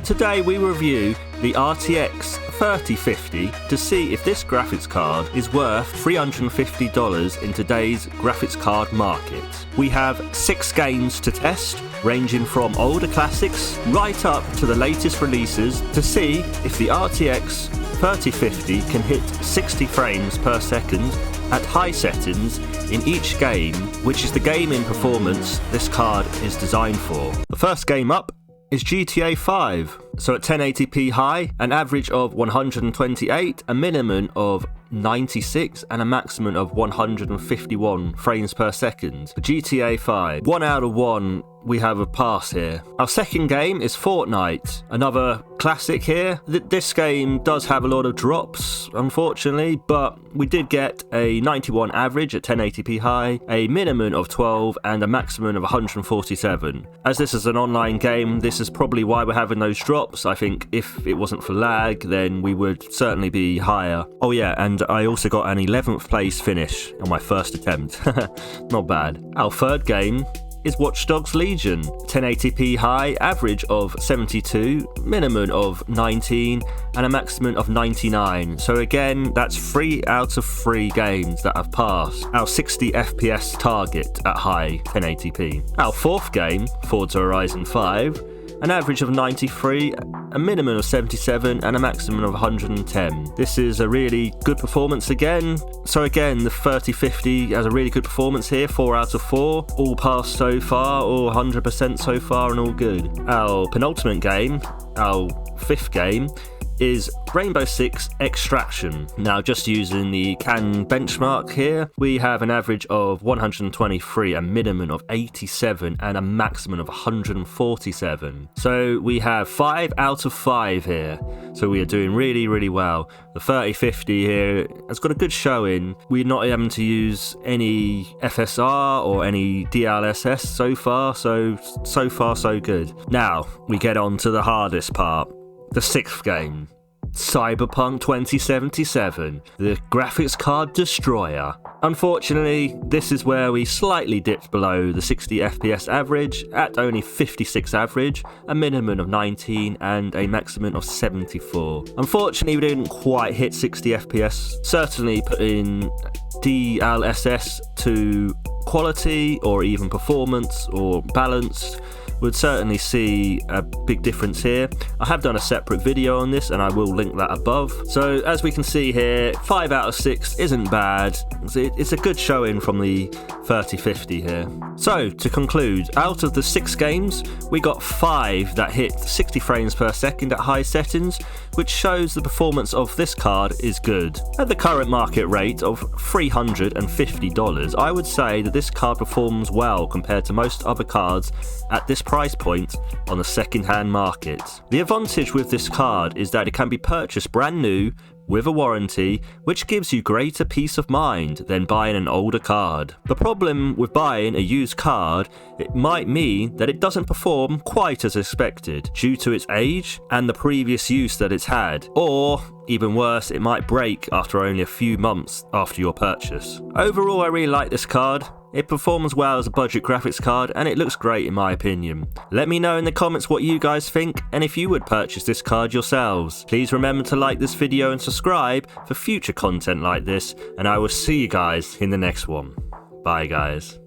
Today we review the RTX 3050 to see if this graphics card is worth $350 in today's graphics card market. We have 6 games to test, ranging from older classics right up to the latest releases to see if the RTX 3050 can hit 60 frames per second at high settings in each game, which is the gaming performance this card is designed for. The first game up is GTA 5. So at 1080p high, an average of 128, a minimum of 96 and a maximum of 151 frames per second. For GTA 5, 1 out of 1, we have a pass here. Our second game is Fortnite, another classic here. This game does have a lot of drops, unfortunately, but we did get a 91 average at 1080p high, a minimum of 12 and a maximum of 147. As this is an online game, this is probably why we're having those drops. I think if it wasn't for lag, then we would certainly be higher. Oh yeah, and I also got an 11th place finish on my first attempt. Not bad. Our third game is Watch Dogs Legion. 1080p high, average of 72, minimum of 19 and a maximum of 99. So again, that's 3 out of 3 games that have passed our 60 FPS target at high 1080p. Our fourth game, Forza Horizon 5, an average of 93, a minimum of 77 and a maximum of 110. This is a really good performance again. So again, the 3050 has a really good performance here, 4 out of 4. All passed so far, all 100% so far and all good. Our penultimate game, our fifth game, is Rainbow Six Extraction. Now, just using the CAN benchmark here, we have an average of 123, a minimum of 87 and a maximum of 147. So we have 5 out of 5 here. So we are doing really, really well. The 3050 here has got a good showing. We're not having to use any FSR or any DLSS so far, so far so good. Now, we get on to the hardest part. The 6th game, Cyberpunk 2077, the graphics card destroyer. Unfortunately, this is where we slightly dipped below the 60 FPS average at only 56 average, a minimum of 19 and a maximum of 74. Unfortunately, we didn't quite hit 60 FPS, certainly putting DLSS to quality or even performance or balance would certainly see a big difference here. I have done a separate video on this and I will link that above. So as we can see here, 5 out of 6 isn't bad. It's a good showing from the 3050 here. So to conclude, out of the 6 games, we got 5 that hit 60 frames per second at high settings, which shows the performance of this card is good. At the current market rate of $350, I would say that this card performs well compared to most other cards at this price point on the second-hand market. The advantage with this card is that it can be purchased brand new with a warranty, which gives you greater peace of mind than buying an older card. The problem with buying a used card, it might mean that it doesn't perform quite as expected due to its age and the previous use that it's had, or even worse, it might break after only a few months after your purchase. Overall, I really like this card. It performs well as a budget graphics card and it looks great in my opinion. Let me know in the comments what you guys think and if you would purchase this card yourselves. Please remember to like this video and subscribe for future content like this, and I will see you guys in the next one. Bye guys.